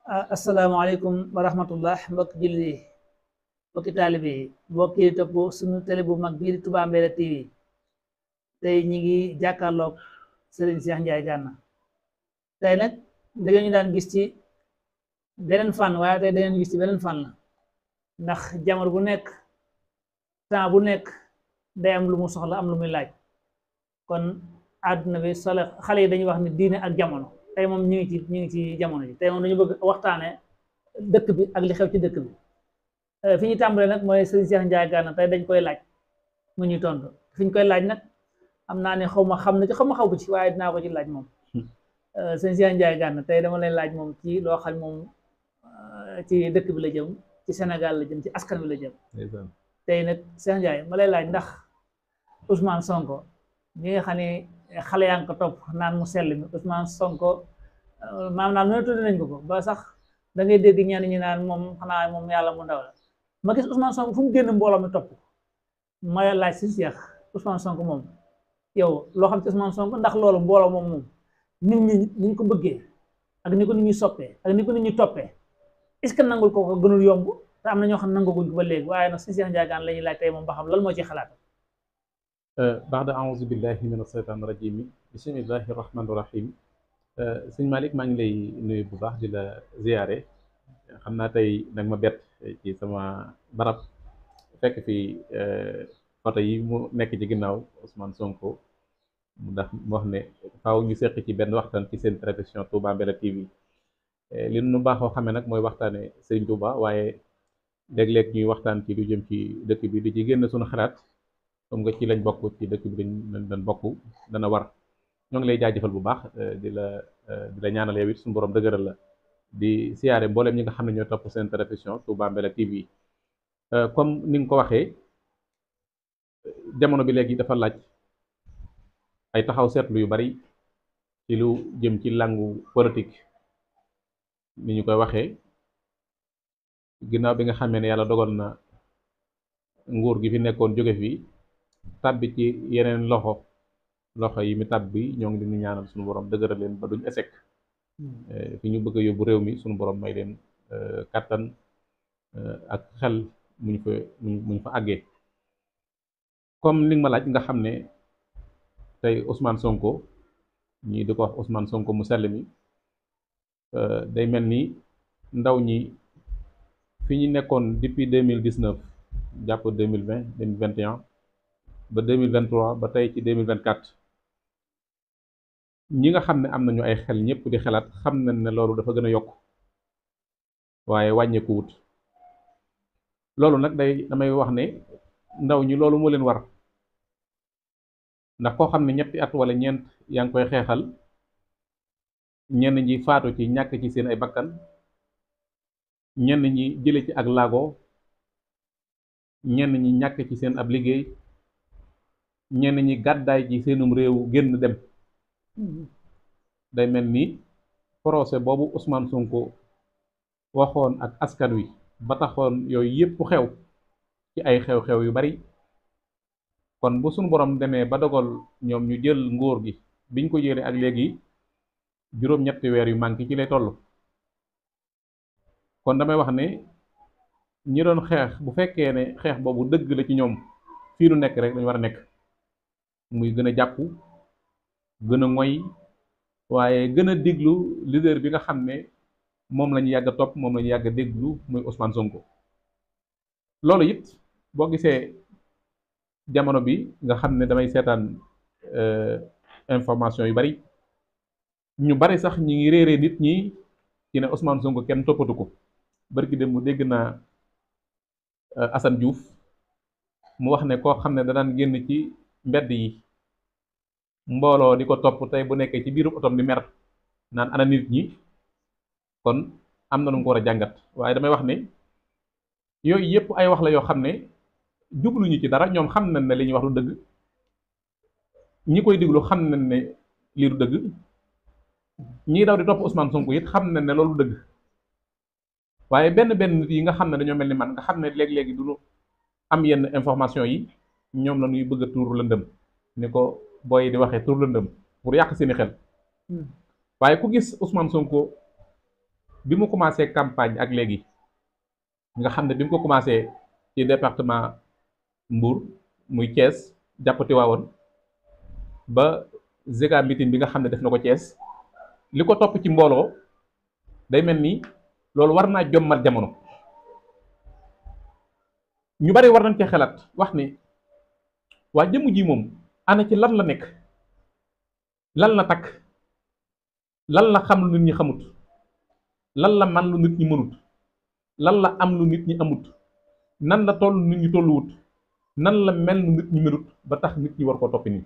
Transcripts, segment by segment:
asalaamaaleykum wa rahmatullah mbokki jullit yi mbokki taalibe yi mbokki yi topp suñu télé bu mag bii di Touba Mbella TV tey ñi ngi jàkkaarloog Serigne Cheikh Ndiaye Gana tey nag da ngeen ñu daan gis ci beneen fànn waaye tey da ngeen gis ci beneen fànn ndax jamono bu nekk temps bu nekk day am lu mu soxla am lu muy laaj kon àdduna bi solo xale yi dañuy wax ne diine ak jamono tey moom ñu ngi ci jamono ji tey moom dañu bëgg waxtaane dëkk bi ak li xew ci dëkk bi fi ñu tàmbalee nag mooy Serigne Cheikh Ndiaye Gana tey dañ koy laaj mu ñuy tontu fi ñu koy laaj nag am naa ne xaw ma xam na ci xaw ma xaw bu ci waaye dinaa ko ci laaj moom Serigne Cheikh Ndiaye Gana tey dama lay laaj moom ci loo xam moom ci dëkk bi la jëm ci Sénégal la jëm ci askan bi la jëm tey nag Cheikh Ndiaye ma lay laaj ndax Ousmane Sonko ñi nga xam ne xale yaa ngi ko topp naan mu sell mi Ousmane Sonko maam naan nu tudd nañ ko ba sax da ngay dégg ñenn ñi naan moom xanaa moom yàlla mu ndaw la ma gis Ousmane Sonko fu mu génn mbooloo mi topp ma laaj si Cheikh Ousmane Sonko moom yow loo xam ci Ousmane Sonko ndax loolu mbooloo moom nit ñi ni ñu ko bëggee ak ni ko nit ñi soppee ak ni ko nit ñi toppee est-ce que nangul ko gënul yomb te am na ñoo xam nanguguñ ko ba léegi waaye nag si Cheikh Ndiaye Gana la ñuy laaj tey moom ba xam lan moo ci xalaat. baada auzu billahi min asheytaan rajim bismillahi rahmani rahim sëñ Malick maa ngi lay nuyu bu baax di la ziyaare xam naa tey nag ma bett ci sama barab fekk fi photo yi mu nekk ci ginnaaw Ousmane Sonko ndax mu wax ne faaw ñu seq ci benn waxtaan ci seen télévision Touba Mbella TV li nu baaxoo xamee nag mooy waxtaane Serigne Touba waaye léeg-léeg ñuy waxtaan ci lu jëm ci dëkk bi di ci génn suñu xalaat comme nga ci lañ bokk ci dëkk bi dañ bokk dana war ñoo ngi lay jaajëfal bu baax di la ñaanal yow it suñu borom dëgëral la di siyaare mboolem ñi nga xam ne ñoo topp seen télévision Touba Mbella TV comme ni nga ko waxee jamono bi léegi dafa laaj ay taxaw seetlu yu bari ci lu jëm ci langu politique ni ñu koy waxee ginnaaw bi nga xamee ne yàlla dogal na nguur gi fi nekkoon jóge fi tàbbi ci yeneen loxo yi mi tàbbi ñoo ngi leen di ñaanal suñu borom dëgëral leen ba duñ échec fi ñu bëgg a yóbbu réew mi suñu borom may leen kattan ak xel muñ fa àggee comme li nga ma laaj nga xam ne tey Ousmane Sonko ñii di ko wax Ousmane Sonko mu sell mi day mel ni ndaw ñi fi ñu nekkoon depuis 2019 jàpp 2020 2021 ba 2023 ba tey ci 2024 ñi nga xam ne am nañu ay xel ñëpp di xalaat xam nañ ne loolu dafa gën a yokk waaye wàññeeku wut loolu nag damay wax ne ndaw ñi loolu moo leen war ndax koo xam ne ñetti at wala ñeent yaa ngi koy xeexal ñenn ñi faatu ci ñàkk ci seen ay bakkan ñenn ñi jële ci ak laago ñenn ñi ñàkk ci seen ab liggéey ñenn ñi gàddaay ci seenum réew génn dem day mel ni procès boobu Ousmane Sonko waxoon ak askan wi ba taxoon yooyu yépp xew ci ay xew-xew yu bari kon bu suñu borom demee ba dogal ñoom ñu jël nguur gi biñ ko jëlee ak léegi juróom-ñetti weer yu manqué ci lay toll kon damay wax ne ñi doon xeex bu fekkee ne xeex boobu dëgg la ci ñoom fii nu nekk rek dañu war a nekk muy gën a jàpp gën a moy waaye gën a déglu leader bi nga xam ne moom la ñu yàgg a topp moom la ñu yàgg a déglu muy Ousmane Sonko loolu it boo gisee jamono bi nga xam ne damay seetaan information yu bari ñu bari sax ñi ngi réeree nit ñi ci ne Ousmane Sonko kenn toppatu ko barki dem mu dégg naa Assane Diouf mu wax ne koo xam ne da daan génn ci mbedd yi mbooloo di ko topp tey bu nekkee ci biiru otom di mer naan ana nit ñi kon am na nu mu ko war a jàngat waaye damay wax ne yooyu yëpp ay wax la yoo xam ne jubluñu ci dara ñoom xam nañ ne li ñuy wax du dëgg ñi koy diglu xam nañ ne lii du dëgg ñii daw di topp Ousmane Sonko it xam nañ ne loolu dëgg waaye benn nit yi nga xam ne dañoo mel ni man nga xam ne léeg-léegi du am yenn information yi ñoom la ñuy bëgg a tuur lëndëm ni ko booy di waxee tuur lëndëm pour yàq seeni xel waaye ku gis Ousmane Sonko bi mu commencé campagne ak léegi nga xam ne bi mu ko commencé ci département Mbour muy Thiès jàppati waawoon ba Zega meeting bi nga xam ne def na ko Thiès li ko topp ci mbooloo day mel ni loolu war naa jommal jamono ñu bari war nañ cee xalaat wax ni waa jëmm ji moom ana ci lan la nekk lan la takk lan la xam lu nit ñi xamut lan la man lu nit ñi mënut lan la am lu nit ñi amut nan la toll nit ñi tolluwut nan la mel lu nit ñi melut ba tax nit ñi war koo toppi nii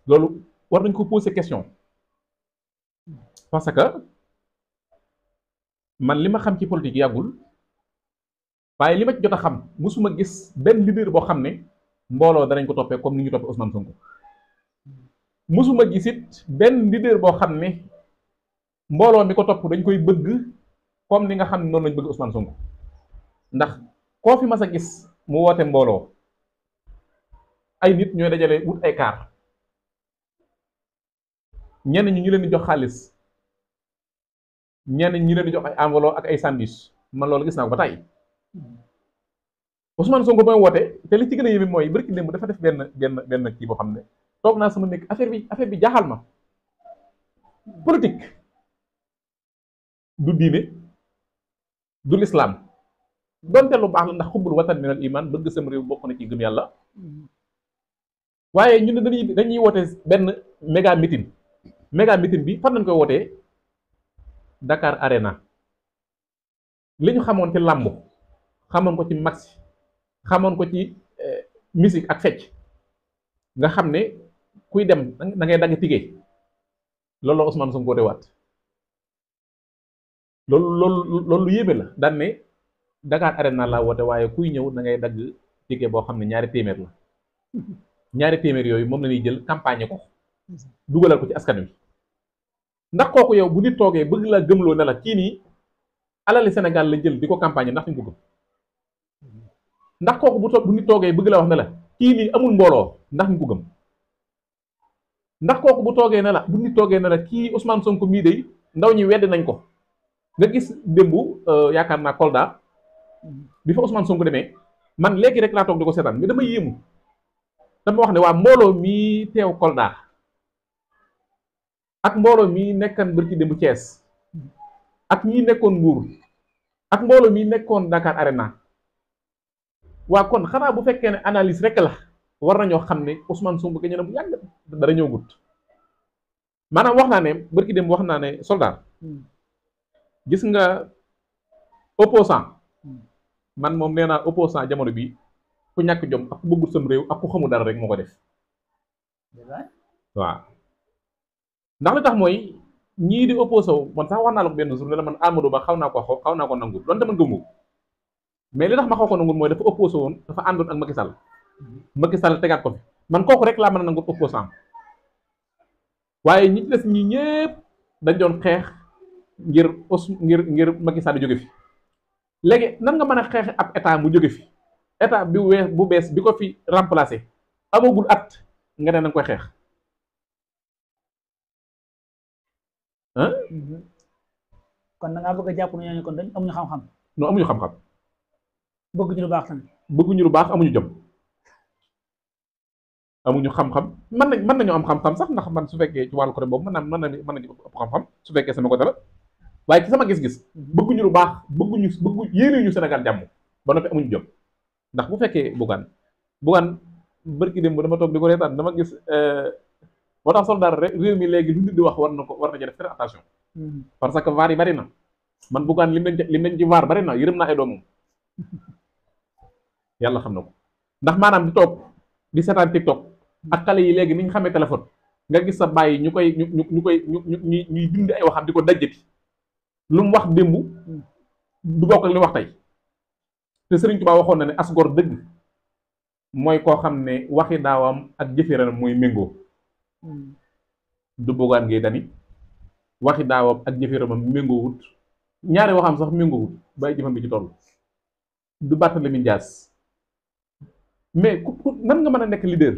loolu war nañ ko poser question parce que man li ma xam ci politique yàggul waaye li ma ci jot a xam musuma gis benn leader boo xam ne mbooloo danañ ko toppee comme ni ñu toppee Ousmane Sonko musuma gis it benn leader boo xam ne mbooloo mi ko topp dañ koy bëgg comme ni nga xam ne noonu lañ bëgg Ousmane Sonko ndax koo fi mas a gis mu woote mbooloo ay nit ñooy dajale wut ay kaar ñenn ñi ñu leen di jox xaalis ñenn ñi ñu leen di jox ay enveloppe ak ay sandwich man loolu gis naa ko ba tey Ousmane Sonko mooy woote te li ci gën a yéeme mooy barki démb dafa def benn kii boo xam ne toog naa sama nekk affaire bi jaaxal ma politique du diine du lislaam donte lu baax la ndax xubbul watan minal iman bëgg sam réew bokk na ci gëm yàlla waaye ñu ne dañuy woote benn méga meeting bi fan lañ koy wootee Dakar Arena li ñu xamoon ci làmb xamoon ko ci maxi xamoon ko ci musique ak fecc nga xam ne kuy dem da ngay dagg tigee loolu la Ousmane Sonko woote waat loolu lu yéeme la daan ne Dakar Arena laa woote waaye kuy ñëw da ngay dagg tigee boo xam ne ñaari téeméer la ñaari téeméer yooyu moom la ñuy jël campagne ko dugalal ko ci askan wi ndax kooku yow bu nit toogee bëgg laa gëmloo ne la kii nii alali Sénégal la jël di ko campagne ndax ñu ko gëm ndax kooku bu nit toogee bëgg la wax ne la kii nii amul mbooloo ndax ñu ko gëm ndax kooku bu toogee ne la bu nit toogee ne la kii Ousmane Sonko mii de ndaw ñi wedd nañ ko nga gis démb yaakaar naa Kolda bi fa Ousmane Sonko demee man léegi rek laa toog di ko seetaan mais dama yéemu dama wax ne waa mbooloo mii teew Kolda ak mbooloo mii nekkan bërki démb Thiès ak ñi nekkoon Mbour ak mbooloo mii nekkoon Dakar Arena waa kon xanaa bu fekkee ne analyse rek la war nañoo xam ne Ousmane Sonko gañe na bu yàgg dara ñëw gut maanaam wax naa ne bërki démb wax naa ne soldat gis nga opposant man moom nee naa opposant jamono bi ku ñàkk jom ak ku bëggul sam réew ak ku xamul dara rek moo ko def waaw ndax li tax mooy ñii di opposé wu man sax wax naa la ko benn jour ne la man Amadou Ba xaw naa ko nangul doon te man gëmu mais li tax ma xaw ko nangul mooy dafa opposé woon dafa àndoon ak Macky Sall tegaat ko fi man kooku rek laa mën a nangul opposant waaye ñi ci des ñi ñëpp dañ doon xeex ngir Macky Sall jóge fi léegi nan nga mën a xeex ab état mu jóge fi état bu bees bi ko fi remplacer amagul at nga ne na nga koy xeex kon da ngaa bëgg a jàpp ne ñooñu kon dañ amuñu xam-xam. non amuñu xam-xam. bëgguñu lu baax tamit. bëgguñu lu baax amuñu jom amuñu xam-xam mën nañu am xam-xam sax ndax man su fekkee ci wàllu côté boobu mën nañu ëpp xam-xam su fekkee sama côté la waaye ci sama gis-gis bëgguñu lu baax bëggu yéene ñu Sénégal jàmm ba noppi amuñu jom ndax bu fekkee Bougane bërki démb dama toog di ko reetaan dama gis. moo tax soldat rek réew mi léegi lu nit di wax war na ci def très attention parce que vaar yi bari na man Bougane lim nañ ci vaar bari na yërëm naa ay doomam yàlla xam na ko ndax maanaam di toog di seetaan TikTok ak xale yi léegi ni ñu xamee téléphone nga gis sa bàyyi ñuy dindi ay waxam di ko dajjati lu mu wax démb du bokk ak li wax tey te Serigne Touba waxoon na ne asgor dëgg mooy koo xam ne waxi daawam ak jëfëram mooy méngoo du Bougane Gueye Dany waxi daawam ak jëfëram méngoowut ñaari waxam sax méngoowut bàyyi jëfam bi ci toll du Barthélémy Dias mais ku nan nga mën a nekk leader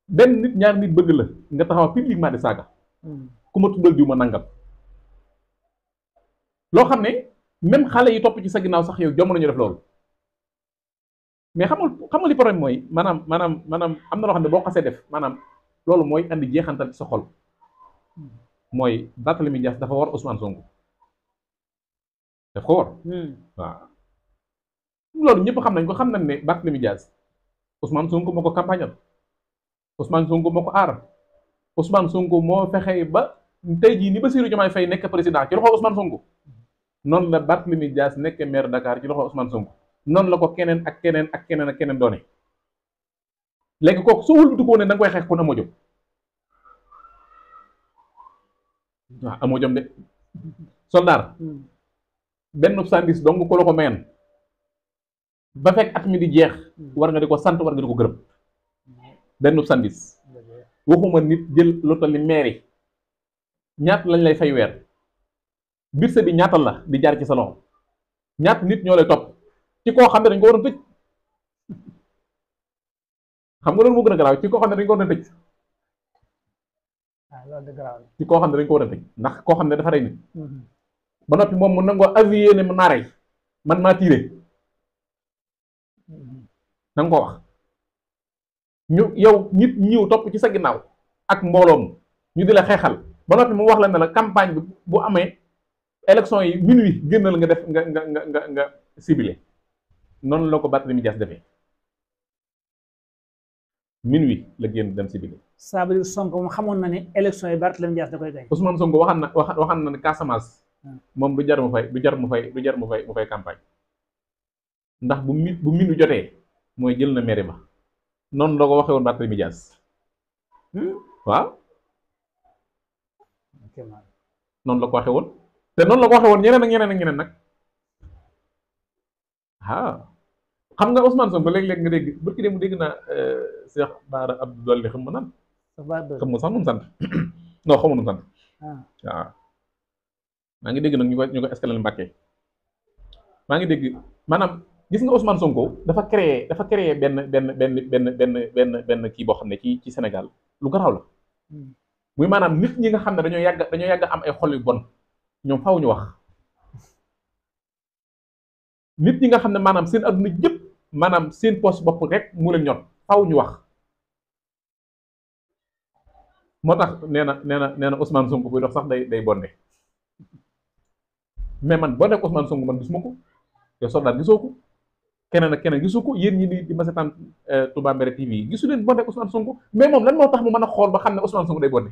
benn nit ñaari nit bëgg la nga taxaw publiquement di saaga ku ma tuddal diw ma nangam loo xam ne même xale yi topp ci sa ginnaaw sax yow jomb nañu def loolu mais xamul li problème mooy maanaam am na loo xam ne boo xasee def maanaam loolu mooy andi jeexantal ci sa xol mooy Barthélémy Dias dafa war Ousmane Sonko daf ko war waaw loolu ñëpp xam nañ ko xam nañ ne Barthélémy Dias Ousmane Sonko moo ko campagnal Ousmane Sonko moo ko aar Ousmane Sonko moo fexe ba tey jii ni Bassirou Diomaye Faye nekk président ci loxo Ousmane Sonko noonu la Barthélémy Dias nekk maire Dakar ci loxo Ousmane Sonko noonu la ko keneen ak keneen ak keneen ak keneen doone léegi kooku soo wëlbatu ko ne da nga koy xeex kon amoo jom waaw amoo jom de soldaar benn sandis dong ko la ko mayen ba fekk at mi di jeex war nga di ko sant war nga di ko gërëm benn sandis waxuma nit jël lu toll ni mairie ñaata lañ lay fay weer budget bi ñaata la di jaar ci sa loxo ñaata nit ñoo lay topp ci koo xam ne dañ ko waroon tëj xam nga loolu moo gën a garaaw ci koo xam ne dañ ko waroon tëj ci koo xam ne dañ ko waroon tëj ndax koo xam ne dafa rey nit ba noppi moom mu nangoo avouer ne mën naa rey man maa tiire na nga ko wax ñu yow nit ñëw topp ci sa ginnaaw ak mbooloom ñu di la xeexal ba noppi mu wax la ne la campagne bi bu amee élection yi minuit génnal nga def nga ciblé noonu la ko Barthélémy Dias defee minuit la génn dem ciblé. ça veut dire Sonko moom xamoon na ne élection yi Barthélémy Dias da koy gañ. Ousmane Sonko waxaan na ne Casamance moom du jar mu fay campagne ndax bu minuit jotee mooy jël na mairie ba noonu la ko waxee woon Barthélémy Dias waaw noonu la ko waxee woon te noonu la ko waxee woon ñeneen ak ñeneen nag xam nga Ousmane Sonko léeg-léeg nga dégg barki dem mu dégg naa Cheikh Bara Abdou Dolly xam ma sax nu mu sant non xamu nu mu sant waaw maa ngi dégg nag ñu ko escalé Mbàkke maa ngi dégg maanaam gis nga Ousmane Sonko dafa créé benn kii boo xam ne ci Sénégal lu garaaw la muy maanaam nit ñi nga xam ne dañoo yàgg am ay xol yu bon ñoom faaw ñu wax nit ñi nga xam ne maanaam seen adduna yëpp maanaam seen poste bopp rek mu leen ñor faaw ñu wax moo tax nee na Ousmane Sonko buy dox sax day bonde mais man boo nekk Ousmane Sonko man gisuma ko te soldat gisoo ko keneen ak keneen gisu ko yéen ñi di ma seetaan Touba Mbérété TV gisu leen bonde Ousmane Sonko mais moom lan moo tax mu mën a xool ba xam ne Ousmane Sonko day bonde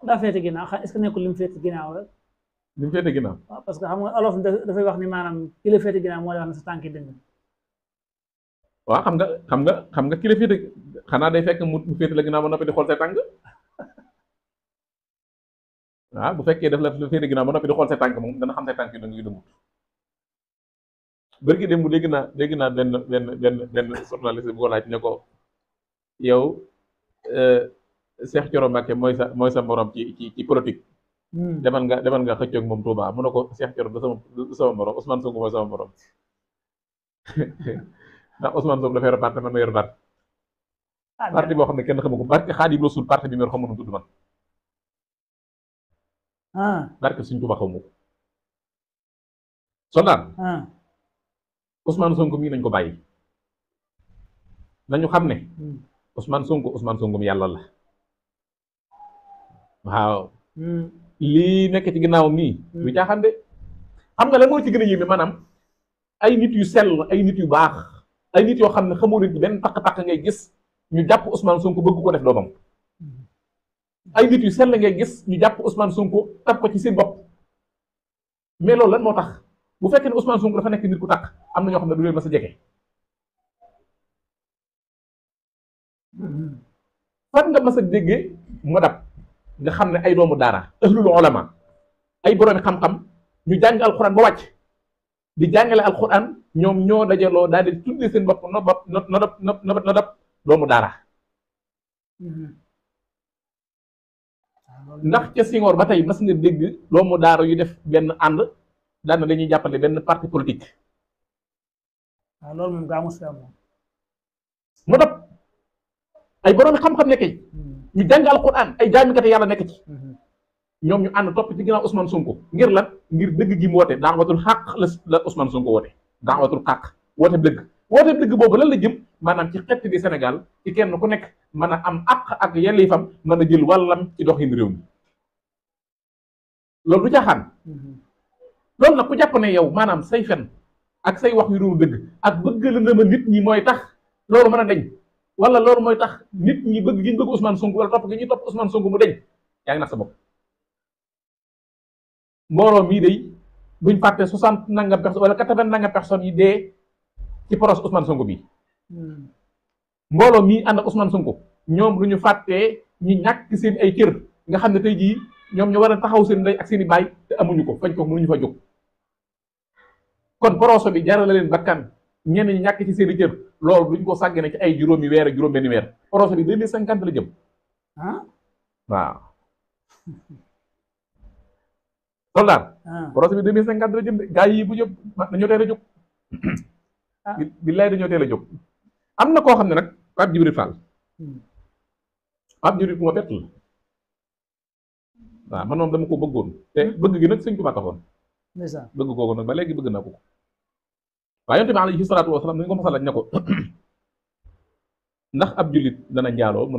daa féete ginnaaw est-ce que nekkul li mu féete ginnaaw rek. li mu féete ginnaaw. waaw parce que xam nga olof dafay wax ni maanaam ki la féete ginnaaw moo lay wax ne sa tànki dëng. waaw xam nga ki la féete xanaa day fekk mu féete la ginnaaw ba noppi di xool say tànk waaw bu fekkee daf la féete ginnaaw ba noppi di xool say tànk moom dana xam say tànk yu dëng yu dëngut. bërki dem bu dégg naa benn journaliste bu ko laaj ne ko yow Cheikh Thioro Mbacké mooy sa morom ci politique. demal nga xëccoog moom Touba mu ne ko Cheikh Thioro du sama morom Ousmane Sonko mooy sama morom ndax Ousmane Sonko dafa yor parti man ma yor parti. parti boo xam ne kenn xamu ko barke Xaadimu Rasuul parti bi mu yor xamu nu tudd man. barke suñ Touba xamu ko. soldat. Ousmane Sonko mii nañ ko bàyyi. nañu xam ne. Ousmane Sonko mi yàlla la. waaw lii nekk ci ginnaaw nii lu caaxaan de xam nga lan moo ci gën a yéeme maanaam ay nit yu sell ay nit yu baax ay nit yoo xam ne xamoo leen ci benn takk-takk ngay gis ñu jàpp Ousmane Sonko bëgg ko def doomam ay nit yu sell ngay gis ñu jàpp Ousmane Sonko taf ko ci seen bopp mais loolu lan moo tax bu fekkee ne Ousmane Sonko dafa nekk nit ku takk am na ñoo xam ne du leen ma sa jege fan nga mas a déggee mu dab nga xam ne ay doomu daara ahlul ulama ay boroomi xam-xam ñu jàng alxuraan ba wàcc di jàngale alxuraan ñoom ñoo dajaloo daal di tuddee seen bopp nodab doomu daara ndax ca Senghor ba tey mas nga dégg doomu daara yu def benn ànd daan na dañuy jàppale benn parti politique. waaw loolu moom gaa mos moom nodab ay boroomi xam-xam nekkee ñu jàng alquran ay jaamikate yàlla nekk ci ñoom ñu ànd topp ci ginnaaw Ousmane Sonko ngir lan ngir dëgg gi mu woote daawatul xàq la Ousmane Sonko woote daawatul xàq woote dëgg boobu lan la jëm maanaam ci xett di Sénégal ci kenn ku nekk mën a am àq ak yelleefam mën a jël wàllam ci doxin réew mi loolu du caaxaan loolu nag ku jàpp ne yow maanaam say fen ak say wax yu dul dëgg ak bëgg la na ma nit ñi mooy tax loolu mën a deñ wala loolu mooy tax nit ñi bëgg gi ñu bëgg Ousmane Sonko wala topp gi ñuy topp Ousmane Sonko mu deñ yaa ngi nax sa bopp mbooloo mii day duñ fàtte 60 nangam personnes wala 80 nangam personnes yi dee ci procès Ousmane Sonko bi mbooloo mii ànd ak Ousmane Sonko ñoom lu ñu fàttee ñi ñàkk seen ay cër nga xam ne tey jii ñoom ñu war a taxaw seen ndey ak seen i baay te amuñu ko fañ ko mënuñu fa jóg kon procès bi jaral leen bakkan ñenn ñi ñàkk ci seen i cër loolu duñ ko sàggane ci ay juróomi weer ak juróom benni weer procès bi 2050 la jëm waaw soldat procès bi 2050 la jëm de gaa yi bu jóg dañoo teel a jóg billaay dañoo teel a jóg am na koo xam ne nag Pape Djibril Fall Pape Djibril ku ma bett la waaw man moom dama ko bëggoon te bëgg gi nag sëñ Tuubaa taxoon bëgg kooku nag ba léegi bëgg naa ko waaye yonent bi alayhi salaatu wasalaam dañu ko mos a laaj ne ko ndax ab jullit dana njaaloo mu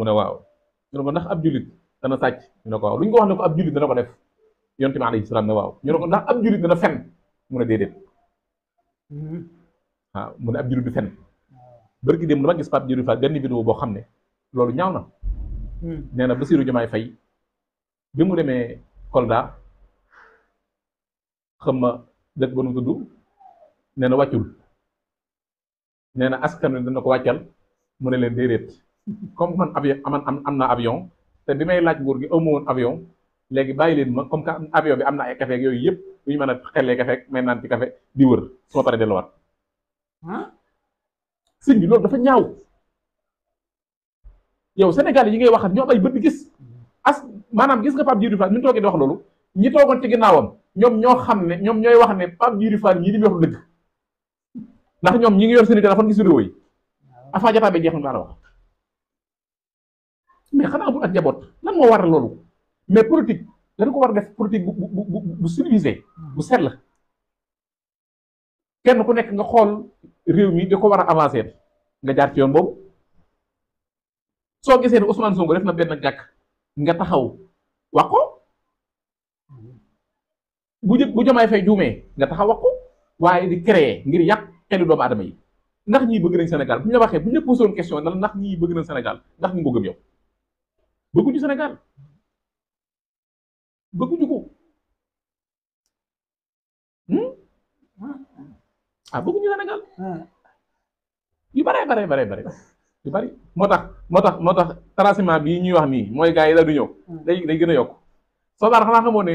ne waaw ñu ne ko ndax ab jullit dana sàcc ñu ne ko waaw lu ñu ko wax ne ko ab jullit dana ko def yonent bi alayhi salaam ne waaw ñu ne ko ndax ab jullit dana fen mu ne déedéet waaw mu ne ab jullit du fen bërki dem dama gis Pape Djibril Fall benn vidéo boo xam ne loolu ñaaw na nee na Bassirou Diomaye Faye bi mu demee Kolda xam ma dëkk ba nu tudd nee na wàccul nee na askan wi dana ko wàccal mu ne leen déedéet comme man avion am na avion te bi may laaj nguur gi amu woon avion léegi bàyyi leen ma comme que avion bi am na ay café ak yooyu yëpp du ñu mën a xellee café ak may naan ci café di wër su ma paree delluwaat sëñ bi loolu dafa ñaaw yow Sénégal yi ngay waxat ñoo am ay bët gis maanaam gis nga Pape Djibril Fall mi toogee di wax loolu ñi toogoon ci ginnaawam ñoom ñoo xam ne ñoom ñooy wax ne Pape Djibril Fall ñii di wax dëgg ndax ñoom ñi ngi yor seen téléphone gis vidéo yi afa jataa bi jeex na la wax mais xanaa amul ak njaboot lan moo waral loolu mais politique dañ ko war a def politique bu civilisé bu sell kenn ku nekk nga xool réew mi di ko war a avancer nga jaar ci yoon boobu soo gisee ne Ousmane Sonko def na benn gàkk nga taxaw wax ko bu Diomaye Faye juumee nga taxaw wax ko waaye di créer ngir yàq xelu doomu aadama yi ndax ñii bëgg nañ Sénégal bu ñu la waxee bu ñu la posé woon question na ndax ñii bëgg nañ Sénégal ndax ñu ko gëm yow bëgguñu Sénégal bëgguñu ko bëgguñu Sénégal yu bare yu bari moo tax tracement bii ñuy wax nii mooy gars yi la du ñëw day gën a yokk soo daal xanaa xamoo ne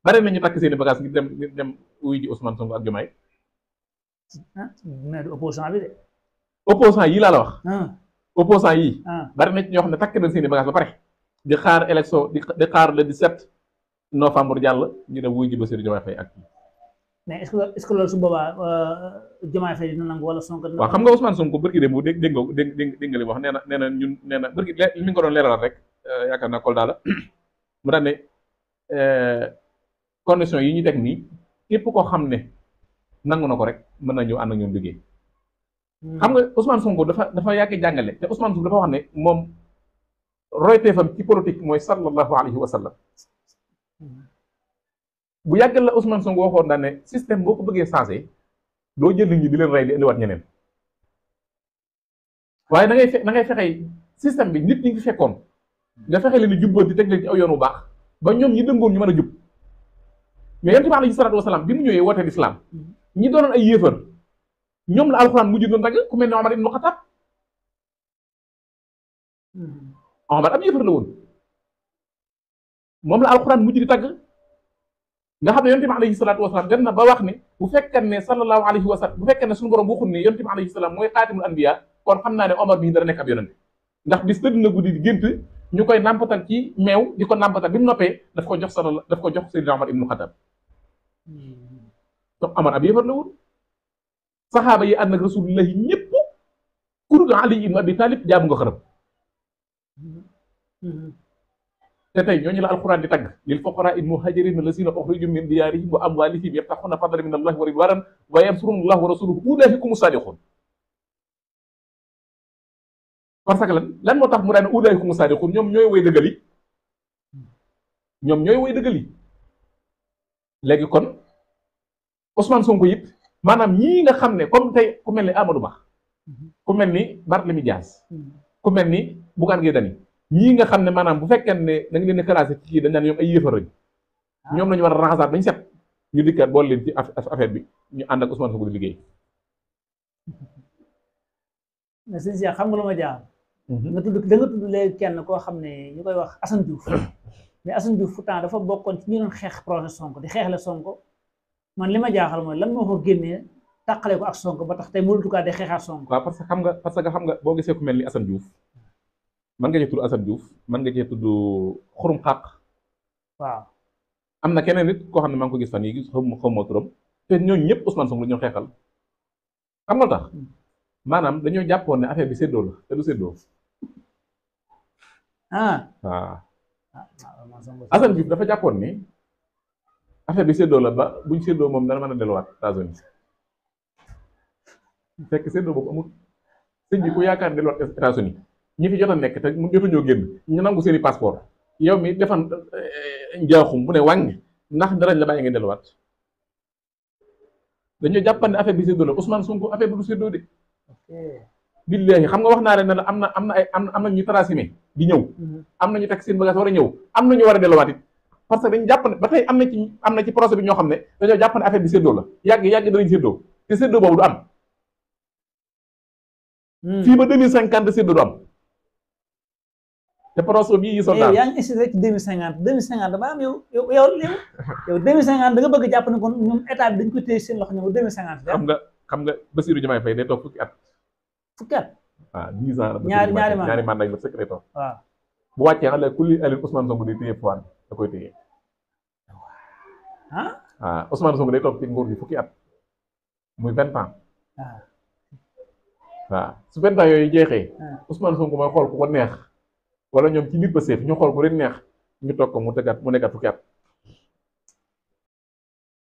bare nañu takk seeni bagage ngir dem wuy ji Ousmane Sonko ak Diomaye mais du opposant bi de opposant yi laa la wax opposant yi bari na ci ñoo xam ne takk nañ seeni bagage ba pare di xaar élection di xaar le 17 novembre jàll ñu dem wuy ji Bassirou Diomaye Faye ak mais est-ce que loolu su boobaa Diomaye Faye dina nangu wala Sonko waaw xam nga Ousmane Sonko bërki dem bu dégg nga li wax nee na ñun nee na bërki li mi ngi ko doon leeral rek yaakaar naa Kolda la mu daan ne condition yi ñu teg nii képp koo xam ne nangu na ko rek mën na ñëw ànd ak ñoom liggéey xam nga Ousmane Sonko dafa yàgg jàngale te Ousmane Sonko dafa wax ne moom royteefam ci politique mooy sallallahu alayhi wa sallam bu yàggal la Ousmane Sonko waxoon daan ne système boo ko bëggee changé doo jël nit ñi di leen rey di indiwaat ñeneen waaye da ngay fexe système bi nit ñi ngi fekkoon nga fexe leen di jubbanti teg leen ci aw yoon bu baax ba ñoom ñi dëngoon ñu mën a jub mais yonent bi alayhi salaatu wasalaam bi mu ñëwee woote lislaam ñi doonoon ay yéefar ñoom la alxuraan mujj doon tagg ku mel ne Omar ibn Khattab Omar ab yéefar la woon moom la alxuraan mujj di tagg nga xam ne yonent bi alayhi salaatu wasalaam dem na ba wax ne bu fekkee ne sallallahu alayhi wa sallam bu fekkee ne suñu borom waxul ne yonent bi alayhi salaam mooy xaatimul anbiya kon xam naa ne Omar bii dara nekk ab yonent ndax bis tëdd na guddi di gént ñu koy nàmpatal ci meew di ko nàmpatal bi mu noppee daf ko jox Seydina Omar ibnu Xattaab donc Omar ab yéefar la woon saxaaba yi ànd ak rasulillahi ñëpp ku dul Ali ibnu Abi Talib jaamu nga xërëm te tey ñooñu la alquran di tagg lil fuqaraa il muhajirin lazina uxriju min diyaarihim wa amwalihim yabtaxuna fadlan min allahi wa ridwanan wa yansuruna allah wa rasuluhu ulaika humu sadiqun parce que lan moo tax mu daan ulaika humu sadiqun ñoom ñooy way dëggal yi ñoom ñooy way dëggal yi léegi kon Ousmane Sonko it maanaam ñii nga xam ne comme tey ku mel ni Amadou Ba ku mel ni Barthélémy Dias ku mel ni Bougane Gueye Dany ñii nga xam ne maanaam bu fekkee ne da nga leen a classé ci kii dañ naan ñoom ay yéefar lañ ñoom lañu war a raxasaat bañ set ñu dikkaat boole leen ci affaire bi ñu ànd ak Ousmane Sonko di liggéey. mais sëñ Cheikh xam nga lu ma jaar. nga tudd léegi kenn koo xam ne ñu koy wax Assane Diouf mais Assane Diouf pourtant dafa bokkoon ci ñi doon xeex projet Sonko di xeexle Sonko man li ma jaaxal mooy lan moo ko génnee tàqale ko ak Sonko ba tax tey mu dugg di xeexaat Sonko. waaw parce que xam nga boo gisee ku mel ni Assane Diouf mën nga cee tudd Assane Diouf mën nga cee tudd xurum xàq. waaw am na keneen nit koo xam ne maa ngi ko gis fan yii gis xaw ma turam te ñooñu ñëpp Ousmane Sonko la ñu xeexal xam nga tax maanaam dañoo jàppoon ne affaire bi séddoo la te du séddoo. waaw Assane Diouf dafa jàppoon ni affaire bi séddoo la ba buñ séddoo moom dana mën a delluwaat États-Unis fekk séddoo boobu amul sëñ bi ku yaakaar delluwaat États-Unis ñi fi jot a nekk te mu jotuñoo génn ñu nangu seeni passeport yow mi defan njaaxum bu ne wàññi ndax darañ la bàyyi ngeen delluwaat dañoo jàppoon ne affaire bi séddoo la Ousmane Sonko affaire bi du séddoo de. billahi xam nga wax naa leen ne la am na ñu transhumé di ñëw am na ñu teg seen bagage war a ñëw am na ñu war a delluwaat it parce que dañu jàpp ne ba tey am na ci procès bi ñoo xam ne dañoo jàpp ne affaire bi séddoo la yàgg danañ séddoo te séddoo boobu du am fii ba 2050 séddoo du am te procès bii yi soldat yaa ngi insisté ci 2050 ba am yow 2050 da nga bëgg jàpp ne kon ñoom état bi dañ ko téye seen loxo ñoom 2050 xam nga Bassirou Diomaye Faye day toog fukki at waaw 10 ans la ñaari mandat la secret toog waaw bu wàccee xale kulli Aliou Ousmane Sonko day téye pouvoir da koy téye waaw Ousmane Sonko day toog ci nguur gi fukki at muy 20 ans waaw su 20 ans yooyu jeexee Ousmane Sonko mooy xool ku ko neex wala ñoom ci biir Pastef ñu xool ku leen neex ñu toog ko mu nekkat fukki at